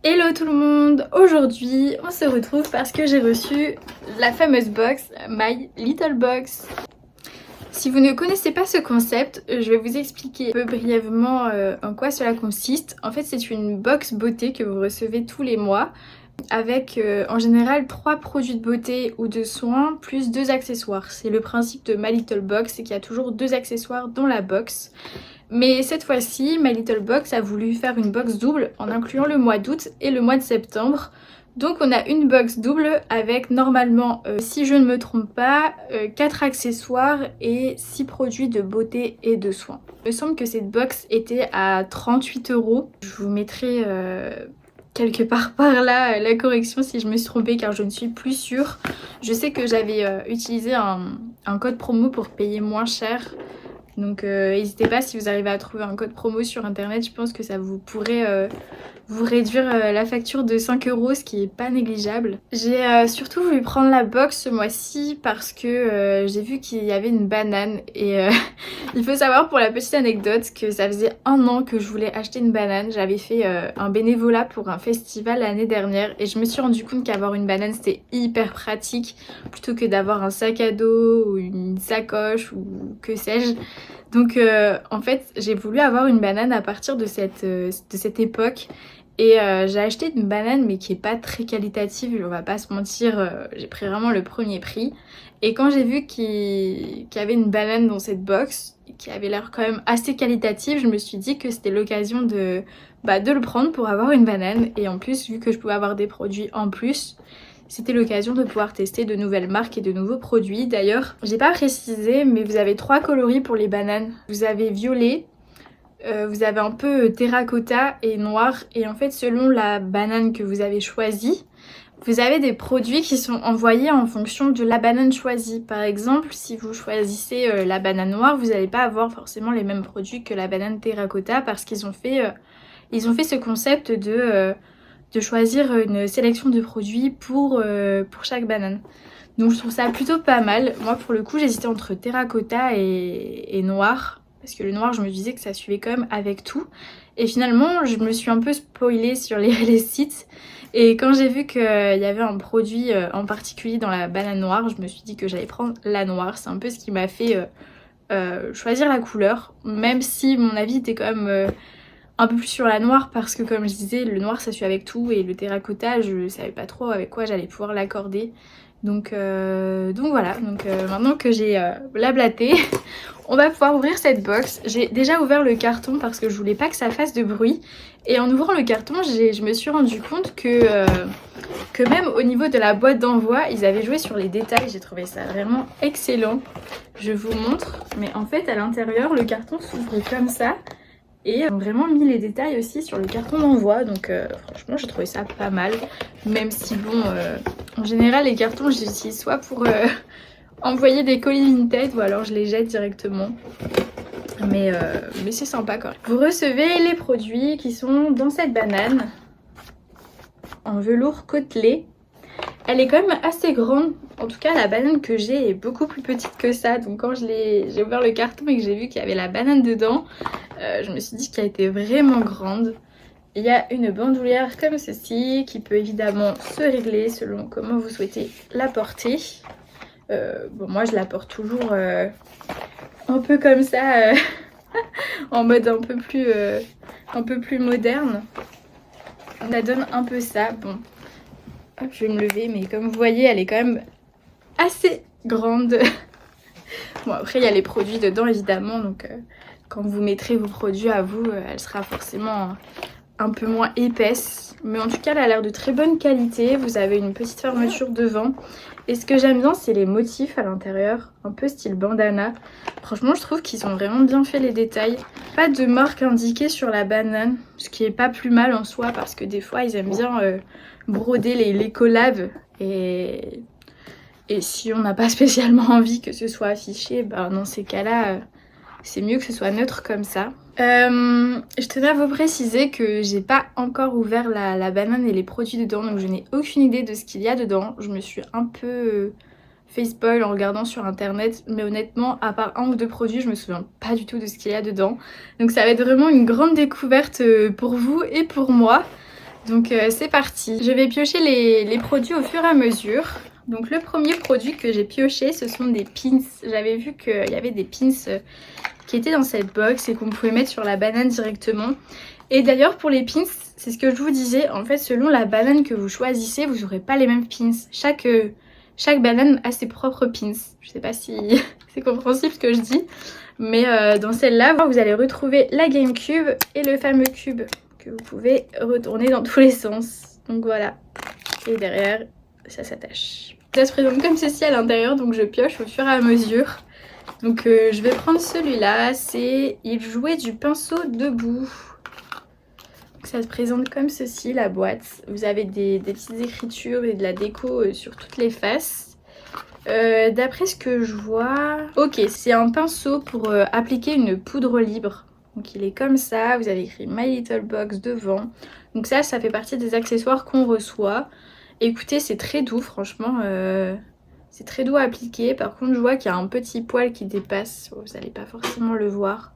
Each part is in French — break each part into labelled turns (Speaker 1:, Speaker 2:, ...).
Speaker 1: Hello tout le monde! Aujourd'hui on se retrouve parce que j'ai reçu la fameuse box My Little Box. Si vous ne connaissez pas ce concept, je vais vous expliquer un peu brièvement en quoi cela consiste. En fait c'est une box beauté que vous recevez tous les mois avec en général 3 produits de beauté ou de soins plus 2 accessoires. C'est le principe de My Little Box, c'est qu'il y a toujours 2 accessoires dans la box. Mais cette fois-ci, My Little Box a voulu faire une box double en incluant le mois d'août et le mois de septembre. Donc on a une box double avec normalement, si je ne me trompe pas, 4 accessoires et 6 produits de beauté et de soins. Il me semble que cette box était à 38 €. Je vous mettrai quelque part par là la correction si je me suis trompée car je ne suis plus sûre. Je sais que j'avais utilisé un code promo pour payer moins cher. Donc n'hésitez pas si vous arrivez à trouver un code promo sur internet, je pense que ça vous pourrait vous réduire la facture de 5 €, ce qui est pas négligeable. J'ai surtout voulu prendre la box ce mois-ci parce que j'ai vu qu'il y avait une banane et il faut savoir pour la petite anecdote que ça faisait 1 an que je voulais acheter une banane. J'avais fait un bénévolat pour un festival l'année dernière et je me suis rendu compte qu'avoir une banane c'était hyper pratique plutôt que d'avoir un sac à dos ou une sacoche ou que sais-je. Donc en fait j'ai voulu avoir une banane à partir de cette époque et j'ai acheté une banane mais qui est pas très qualitative, on va pas se mentir, j'ai pris vraiment le premier prix. Et quand j'ai vu qu'il y avait une banane dans cette box qui avait l'air quand même assez qualitative, je me suis dit que c'était l'occasion de le prendre pour avoir une banane. Et en plus vu que je pouvais avoir des produits en plus, c'était l'occasion de pouvoir tester de nouvelles marques et de nouveaux produits. D'ailleurs, j'ai pas précisé, mais vous avez 3 coloris pour les bananes. Vous avez violet, vous avez un peu terracotta et noir. Et en fait, selon la banane que vous avez choisie, vous avez des produits qui sont envoyés en fonction de la banane choisie. Par exemple, si vous choisissez la banane noire, vous n'allez pas avoir forcément les mêmes produits que la banane terracotta parce qu'ils ont fait ce concept de choisir une sélection de produits pour chaque banane. Donc je trouve ça plutôt pas mal. Moi pour le coup j'hésitais entre terracotta et noir. Parce que le noir je me disais que ça suivait quand même avec tout. Et finalement je me suis un peu spoilée sur les sites. Et quand j'ai vu qu'il y avait un produit en particulier dans la banane noire, je me suis dit que j'allais prendre la noire. C'est un peu ce qui m'a fait choisir la couleur. Même si mon avis était quand même un peu plus sur la noire parce que comme je disais le noir ça suit avec tout et le terracotta je savais pas trop avec quoi j'allais pouvoir l'accorder. Donc voilà, maintenant que j'ai blablaté, on va pouvoir ouvrir cette box. J'ai déjà ouvert le carton parce que je voulais pas que ça fasse de bruit. Et en ouvrant le carton, je me suis rendu compte que même au niveau de la boîte d'envoi, ils avaient joué sur les détails. J'ai trouvé ça vraiment excellent. Je vous montre, mais en fait à l'intérieur, le carton s'ouvre comme ça. Et ils ont vraiment mis les détails aussi sur le carton d'envoi, donc franchement j'ai trouvé ça pas mal. Même si bon, en général les cartons je les utilise soit pour envoyer des colis Vinted ou alors je les jette directement. Mais c'est sympa quand même. Vous recevez les produits qui sont dans cette banane en velours côtelé. Elle est quand même assez grande, en tout cas la banane que j'ai est beaucoup plus petite que ça. Donc quand j'ai ouvert le carton et que j'ai vu qu'il y avait la banane dedans, je me suis dit qu'elle était vraiment grande. Il y a une bandoulière comme ceci qui peut évidemment se régler selon comment vous souhaitez la porter. Bon moi je la porte toujours un peu comme ça, en mode un peu plus moderne. Ça donne un peu ça, bon. Hop, je vais me lever, mais comme vous voyez, elle est quand même assez grande. Bon, après, il y a les produits dedans, évidemment. Donc, quand vous mettrez vos produits à vous, elle sera forcément un peu moins épaisse. Mais en tout cas, elle a l'air de très bonne qualité. Vous avez une petite fermeture devant. Et ce que j'aime bien, c'est les motifs à l'intérieur. Un peu style bandana. Franchement, je trouve qu'ils ont vraiment bien fait les détails. Pas de marque indiquée sur la banane. Ce qui est pas plus mal en soi. Parce que des fois, ils aiment bien broder les collabs. Et si on n'a pas spécialement envie que ce soit affiché, ben dans ces cas-là, c'est mieux que ce soit neutre comme ça. Je tenais à vous préciser que j'ai pas encore ouvert la banane et les produits dedans, donc je n'ai aucune idée de ce qu'il y a dedans. Je me suis un peu fait spoil en regardant sur internet, mais honnêtement, à part 1 ou 2 produits, je me souviens pas du tout de ce qu'il y a dedans. Donc ça va être vraiment une grande découverte pour vous et pour moi. Donc c'est parti. Je vais piocher les produits au fur et à mesure. Donc le premier produit que j'ai pioché, ce sont des pins. J'avais vu qu'il y avait des pins qui étaient dans cette box et qu'on pouvait mettre sur la banane directement. Et d'ailleurs pour les pins, c'est ce que je vous disais, en fait selon la banane que vous choisissez, vous n'aurez pas les mêmes pins. Chaque banane a ses propres pins. Je sais pas si c'est compréhensible ce que je dis. Mais dans celle-là, vous allez retrouver la GameCube et le fameux cube que vous pouvez retourner dans tous les sens. Donc voilà. Et derrière, ça s'attache. Ça se présente comme ceci à l'intérieur, donc je pioche au fur et à mesure. Donc je vais prendre celui-là, c'est Il jouait du pinceau debout. Donc, ça se présente comme ceci, la boîte. Vous avez des petites écritures et de la déco sur toutes les faces. D'après ce que je vois... Ok, c'est un pinceau pour appliquer une poudre libre. Donc il est comme ça, vous avez écrit My Little Box devant. Donc ça fait partie des accessoires qu'on reçoit. Écoutez, c'est très doux, franchement. C'est très doux à appliquer. Par contre, je vois qu'il y a un petit poil qui dépasse. Vous n'allez pas forcément le voir.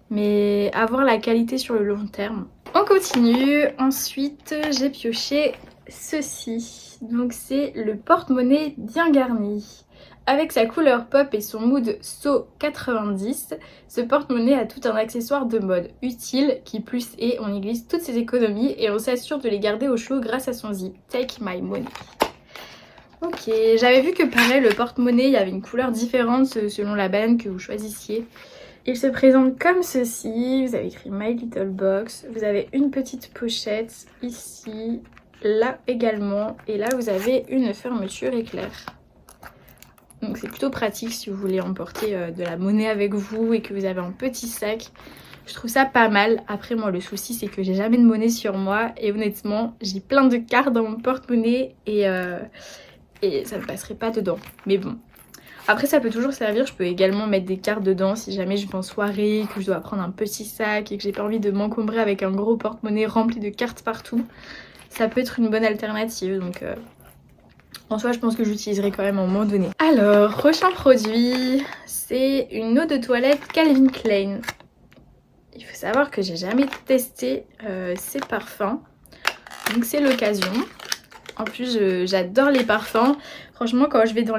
Speaker 1: Mais avoir la qualité sur le long terme. On continue. Ensuite, j'ai pioché ceci. Donc c'est le porte-monnaie bien garni. Avec sa couleur pop et son mood So 90, ce porte-monnaie a tout un accessoire de mode utile qui plus est, on y glisse toutes ses économies et on s'assure de les garder au chaud grâce à son zip. Take my money. Ok, j'avais vu que pareil, le porte-monnaie, il y avait une couleur différente selon la banane que vous choisissiez. Il se présente comme ceci, vous avez écrit My Little Box, vous avez une petite pochette ici, là également, et là vous avez une fermeture éclair. Donc c'est plutôt pratique si vous voulez emporter de la monnaie avec vous et que vous avez un petit sac. Je trouve ça pas mal. Après moi le souci c'est que j'ai jamais de monnaie sur moi et honnêtement j'ai plein de cartes dans mon porte-monnaie et ça ne passerait pas dedans. Mais bon. Après ça peut toujours servir, je peux également mettre des cartes dedans si jamais je vais en soirée, que je dois prendre un petit sac et que j'ai pas envie de m'encombrer avec un gros porte-monnaie rempli de cartes partout. Ça peut être une bonne alternative donc... En soi, je pense que j'utiliserai quand même à un moment donné. Alors, prochain produit, c'est une eau de toilette Calvin Klein. Il faut savoir que j'ai jamais testé ces parfums. Donc c'est l'occasion. En plus, j'adore les parfums. Franchement, quand je vais dans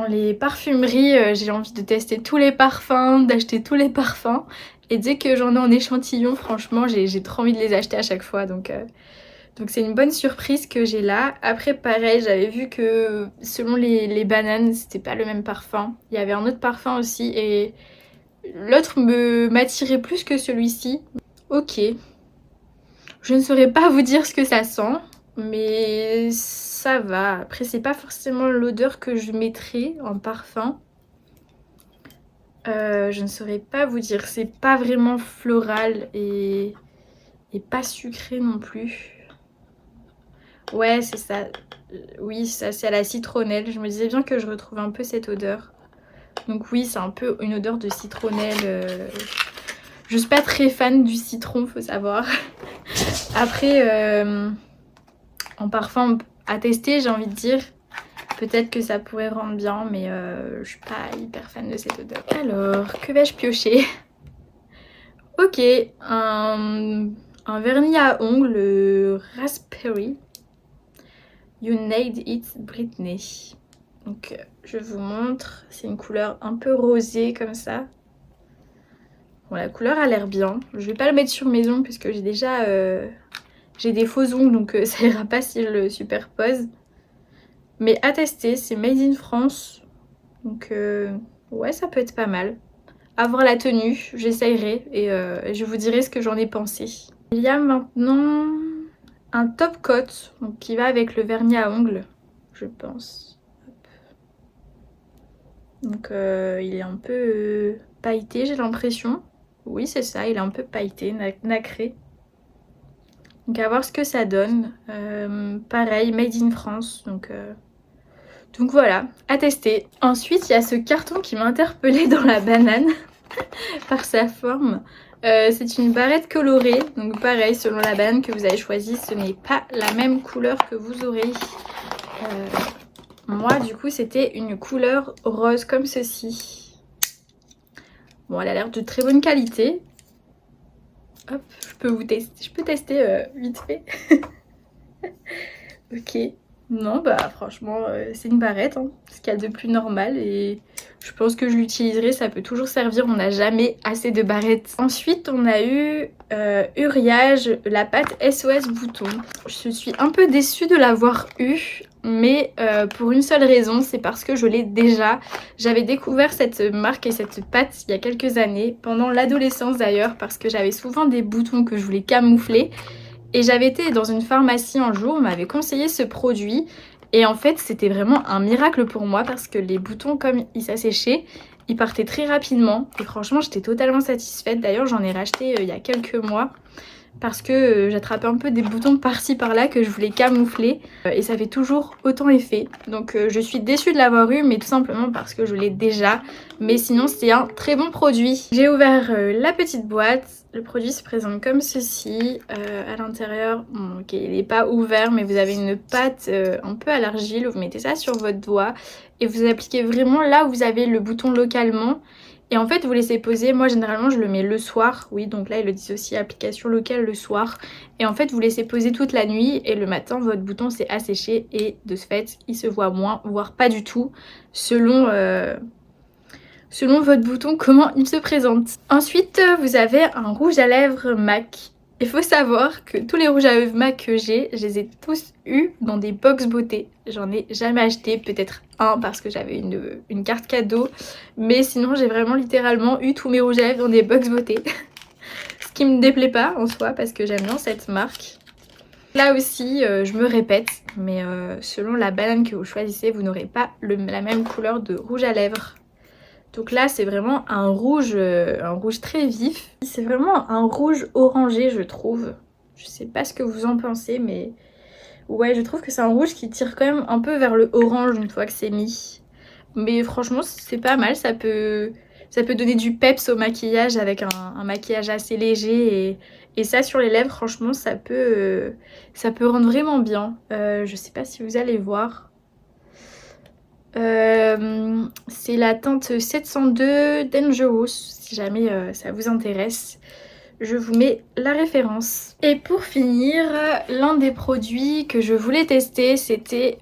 Speaker 1: les parfumeries, j'ai envie de tester tous les parfums, d'acheter tous les parfums. Et dès que j'en ai en échantillon, franchement, j'ai trop envie de les acheter à chaque fois. Donc c'est une bonne surprise que j'ai là. Après pareil, j'avais vu que selon les bananes, c'était pas le même parfum. Il y avait un autre parfum aussi et l'autre m'attirait plus que celui-ci. Ok. Je ne saurais pas vous dire ce que ça sent, mais ça va. Après c'est pas forcément l'odeur que je mettrais en parfum. Je ne saurais pas vous dire. C'est pas vraiment floral et pas sucré non plus. Ouais, c'est ça. Oui, ça c'est à la citronnelle. Je me disais bien que je retrouve un peu cette odeur. Donc oui, c'est un peu une odeur de citronnelle. Je suis pas très fan du citron, faut savoir. Après, en parfum à tester, j'ai envie de dire. Peut-être que ça pourrait rendre bien, mais je suis pas hyper fan de cette odeur. Alors, que vais-je piocher? Ok, un vernis à ongles Raspberry. You Nailed It Britney. Donc je vous montre, c'est une couleur un peu rosée comme ça. Bon, la couleur a l'air bien. Je vais pas le mettre sur mes ongles parce que j'ai déjà j'ai des faux ongles donc ça ira pas si je le superpose. Mais à tester, c'est Made in France. Donc ouais, ça peut être pas mal. À voir la tenue, j'essayerai et je vous dirai ce que j'en ai pensé. Il y a maintenant un top coat donc, qui va avec le vernis à ongles, je pense. Hop. Donc il est un peu pailleté, j'ai l'impression. Oui, c'est ça, il est un peu pailleté, nacré. Donc à voir ce que ça donne. Pareil, made in France. Donc voilà, à tester. Ensuite, il y a ce carton qui m'a interpellée dans la banane par sa forme. C'est une barrette colorée, donc pareil, selon la banane que vous avez choisie, ce n'est pas la même couleur que vous aurez. Moi, du coup, c'était une couleur rose comme ceci. Bon, elle a l'air de très bonne qualité. Hop, je peux tester vite fait. Ok. Non, bah franchement, c'est une barrette, hein, ce qu'il y a de plus normal et je pense que je l'utiliserai, ça peut toujours servir, on n'a jamais assez de barrettes. Ensuite, on a eu Uriage, la pâte SOS bouton. Je suis un peu déçue de l'avoir eu, mais pour une seule raison, c'est parce que je l'ai déjà. J'avais découvert cette marque et cette pâte il y a quelques années, pendant l'adolescence d'ailleurs, parce que j'avais souvent des boutons que je voulais camoufler. Et j'avais été dans une pharmacie un jour, on m'avait conseillé ce produit et en fait c'était vraiment un miracle pour moi parce que les boutons comme ils s'asséchaient, ils partaient très rapidement et franchement j'étais totalement satisfaite. D'ailleurs j'en ai racheté il y a quelques mois parce que j'attrapais un peu des boutons par-ci par-là que je voulais camoufler et ça fait toujours autant effet. Donc je suis déçue de l'avoir eu mais tout simplement parce que je l'ai déjà. Mais sinon c'est un très bon produit. J'ai ouvert la petite boîte. Le produit se présente comme ceci. À l'intérieur, bon, ok, il n'est pas ouvert mais vous avez une pâte un peu à l'argile. Vous mettez ça sur votre doigt et vous appliquez vraiment là où vous avez le bouton localement. Et en fait vous laissez poser, moi généralement je le mets le soir, oui donc là il le dit aussi application locale le soir. Et en fait vous laissez poser toute la nuit et le matin votre bouton s'est asséché et de ce fait il se voit moins, voire pas du tout selon votre bouton comment il se présente. Ensuite vous avez un rouge à lèvres MAC. Il faut savoir que tous les rouges à lèvres MAC que j'ai, je les ai tous eus dans des box beauté. J'en ai jamais acheté, peut-être un parce que j'avais une carte cadeau. Mais sinon j'ai vraiment littéralement eu tous mes rouges à lèvres dans des box beauté. Ce qui me déplaît pas en soi parce que j'aime bien cette marque. Là aussi je me répète, mais selon la banane que vous choisissez, vous n'aurez pas la même couleur de rouge à lèvres. Donc là c'est vraiment un rouge très vif. C'est vraiment un rouge orangé je trouve. Je sais pas ce que vous en pensez mais ouais je trouve que c'est un rouge qui tire quand même un peu vers le orange une fois que c'est mis. Mais franchement c'est pas mal, ça peut donner du peps au maquillage avec un maquillage assez léger et ça sur les lèvres franchement ça peut rendre vraiment bien. Je sais pas si vous allez voir. C'est la teinte 702 Dangerous si jamais ça vous intéresse. Je vous mets la référence. Et pour finir, l'un des produits que je voulais tester c'était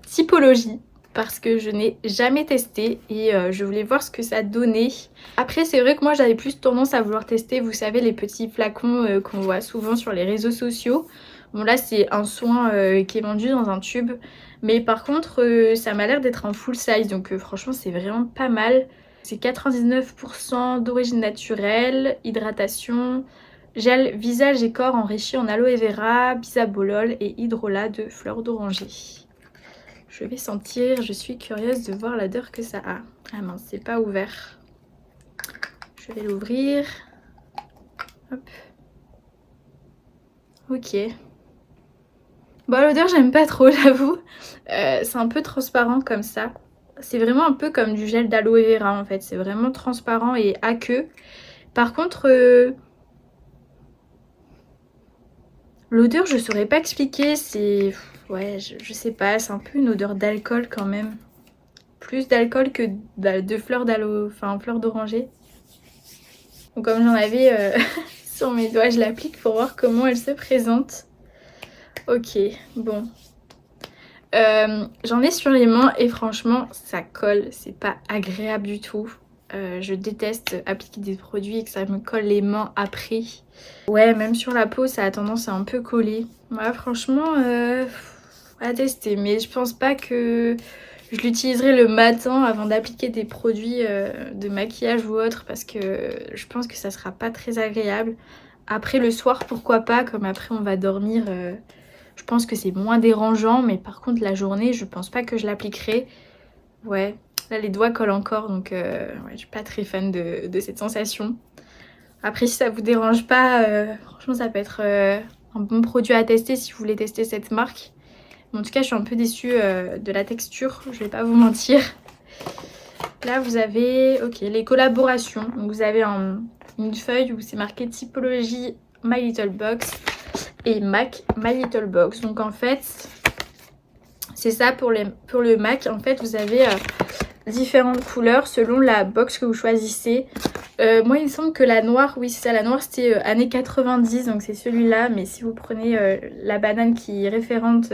Speaker 1: Typologie parce que je n'ai jamais testé et je voulais voir ce que ça donnait. Après c'est vrai que moi j'avais plus tendance à vouloir tester, vous savez les petits flacons qu'on voit souvent sur les réseaux sociaux. Bon là c'est un soin qui est vendu dans un tube. Mais par contre ça m'a l'air d'être un full size donc franchement c'est vraiment pas mal. C'est 99% d'origine naturelle, hydratation, gel visage et corps enrichi en aloe vera, bisabolol et hydrolat de fleurs d'oranger. Je vais sentir, je suis curieuse de voir l'odeur que ça a. Ah mince, c'est pas ouvert. Je vais l'ouvrir. Hop. Ok. Bon l'odeur j'aime pas trop j'avoue. C'est un peu transparent comme ça. C'est vraiment un peu comme du gel d'aloe vera en fait. C'est vraiment transparent et aqueux. Par contre l'odeur je saurais pas expliquer. C'est... ouais je sais pas. C'est un peu une odeur d'alcool quand même. Plus d'alcool que de fleurs d'aloe... enfin fleurs d'oranger. Donc comme j'en avais sur mes doigts je l'applique pour voir comment elle se présente. Ok bon. J'en ai sur les mains et franchement ça colle, c'est pas agréable du tout. Je déteste appliquer des produits et que ça me colle les mains après. Ouais même sur la peau ça a tendance à un peu coller. Ouais franchement à tester mais je pense pas que je l'utiliserai le matin avant d'appliquer des produits de maquillage ou autre parce que je pense que ça sera pas très agréable. Après le soir pourquoi pas, comme après on va dormir... je pense que c'est moins dérangeant, mais par contre la journée, je pense pas que je l'appliquerai. Ouais, là les doigts collent encore, donc ouais, je suis pas très fan de cette sensation. Après si ça vous dérange pas, franchement ça peut être un bon produit à tester si vous voulez tester cette marque. Mais en tout cas je suis un peu déçue de la texture, je vais pas vous mentir. Là vous avez les collaborations, donc vous avez une feuille où c'est marqué Typologie My Little Box et MAC My Little Box. Donc en fait c'est ça pour le MAC. En fait vous avez différentes couleurs selon la box que vous choisissez. Moi il me semble que la noire, oui c'est ça, la noire c'était années 90, donc c'est celui-là. Mais si vous prenez la banane qui est référente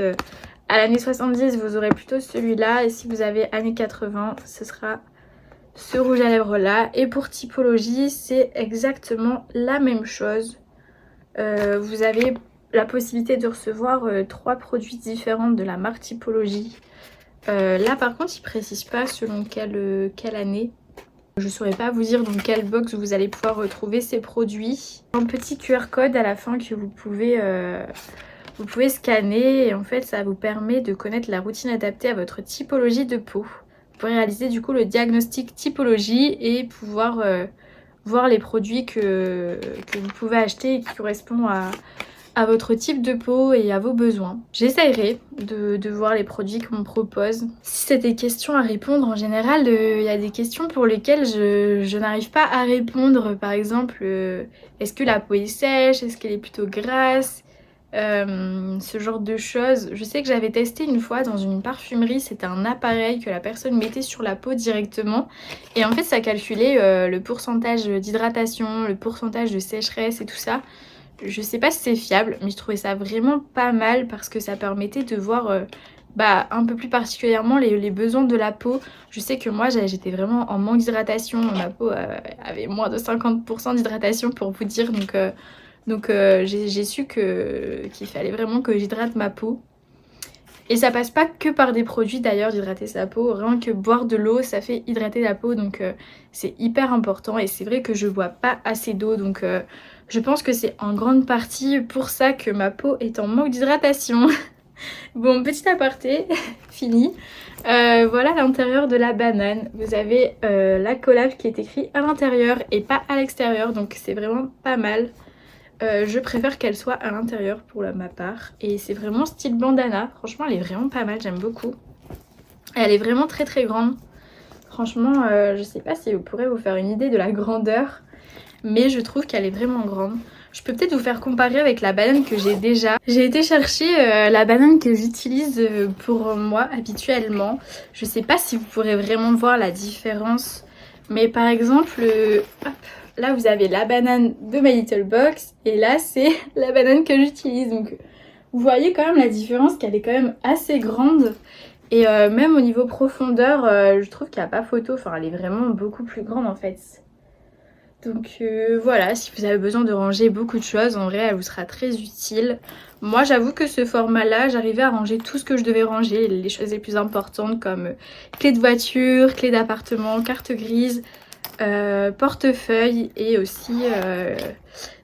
Speaker 1: à l'année 70, vous aurez plutôt celui-là. Et si vous avez années 80, ce sera ce rouge à lèvres là. Et pour typologie, c'est exactement la même chose. Vous avez la possibilité de recevoir 3 produits différents de la marque Typologie. Là par contre, il précise pas selon quelle année. Je saurais pas vous dire dans quelle box vous allez pouvoir retrouver ces produits. Un petit QR code à la fin que vous pouvez scanner et en fait ça vous permet de connaître la routine adaptée à votre typologie de peau. Vous pourrez réaliser du coup le diagnostic typologie et pouvoir voir les produits que vous pouvez acheter et qui correspondent à votre type de peau et à vos besoins. J'essayerai de voir les produits qu'on me propose. Si c'est des questions à répondre, en général, il y a des questions pour lesquelles je n'arrive pas à répondre. Par exemple, est-ce que la peau est sèche? Est-ce qu'elle est plutôt grasse? Ce genre de choses. Je sais que j'avais testé une fois dans une parfumerie, c'était un appareil que la personne mettait sur la peau directement et en fait ça calculait le pourcentage d'hydratation, le pourcentage de sécheresse et tout ça. Je sais pas si c'est fiable, mais je trouvais ça vraiment pas mal parce que ça permettait de voir un peu plus particulièrement les besoins de la peau. Je sais que moi j'étais vraiment en manque d'hydratation, ma peau avait moins de 50% d'hydratation pour vous dire, donc j'ai su qu'il fallait vraiment que j'hydrate ma peau. Et ça passe pas que par des produits d'ailleurs d'hydrater sa peau, rien que boire de l'eau ça fait hydrater la peau, donc c'est hyper important. Et c'est vrai que je bois pas assez d'eau, donc je pense que c'est en grande partie pour ça que ma peau est en manque d'hydratation. Bon, petit aparté, fini. Voilà l'intérieur de la banane. Vous avez la collab qui est écrit à l'intérieur et pas à l'extérieur, donc c'est vraiment pas mal. Je préfère qu'elle soit à l'intérieur pour ma part. Et c'est vraiment style bandana. Franchement, elle est vraiment pas mal, j'aime beaucoup. Elle est vraiment très très grande. Franchement, je sais pas si vous pourrez vous faire une idée de la grandeur, mais je trouve qu'elle est vraiment grande. Je peux peut-être vous faire comparer avec la banane que j'ai déjà. J'ai été chercher la banane que j'utilise pour moi habituellement. Je sais pas si vous pourrez vraiment voir la différence. Mais par exemple, hop, là vous avez la banane de My Little Box et là c'est la banane que j'utilise. Donc vous voyez quand même la différence, qu'elle est quand même assez grande. Et même au niveau profondeur, je trouve qu'il n'y a pas photo. Enfin, elle est vraiment beaucoup plus grande en fait. Donc voilà, si vous avez besoin de ranger beaucoup de choses, en vrai elle vous sera très utile. Moi j'avoue que ce format là, j'arrivais à ranger tout ce que je devais ranger, les choses les plus importantes comme clé de voiture, clé d'appartement, carte grise, portefeuille et aussi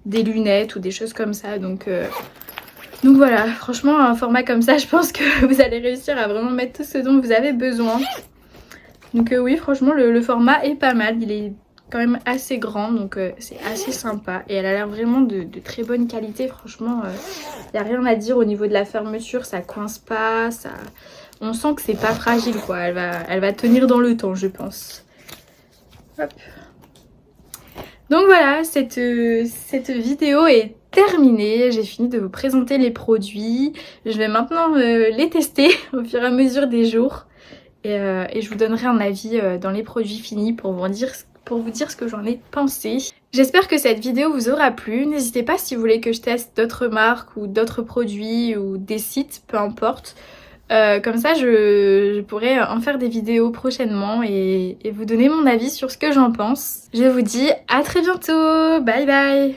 Speaker 1: des lunettes ou des choses comme ça. Donc voilà, franchement un format comme ça, je pense que vous allez réussir à vraiment mettre tout ce dont vous avez besoin. Donc oui, franchement le format est pas mal, il est quand même assez grande, donc c'est assez sympa et elle a l'air vraiment de très bonne qualité. Franchement il n'y a rien à dire au niveau de la fermeture, ça coince pas, on sent que c'est pas fragile quoi, elle va tenir dans le temps je pense. Hop. Donc voilà, cette vidéo est terminée, j'ai fini de vous présenter les produits. Je vais maintenant les tester au fur et à mesure des jours et je vous donnerai un avis dans les produits finis pour vous dire ce que j'en ai pensé. J'espère que cette vidéo vous aura plu. N'hésitez pas si vous voulez que je teste d'autres marques ou d'autres produits ou des sites, peu importe. Comme ça je pourrai en faire des vidéos prochainement et vous donner mon avis sur ce que j'en pense. Je vous dis à très bientôt, bye bye.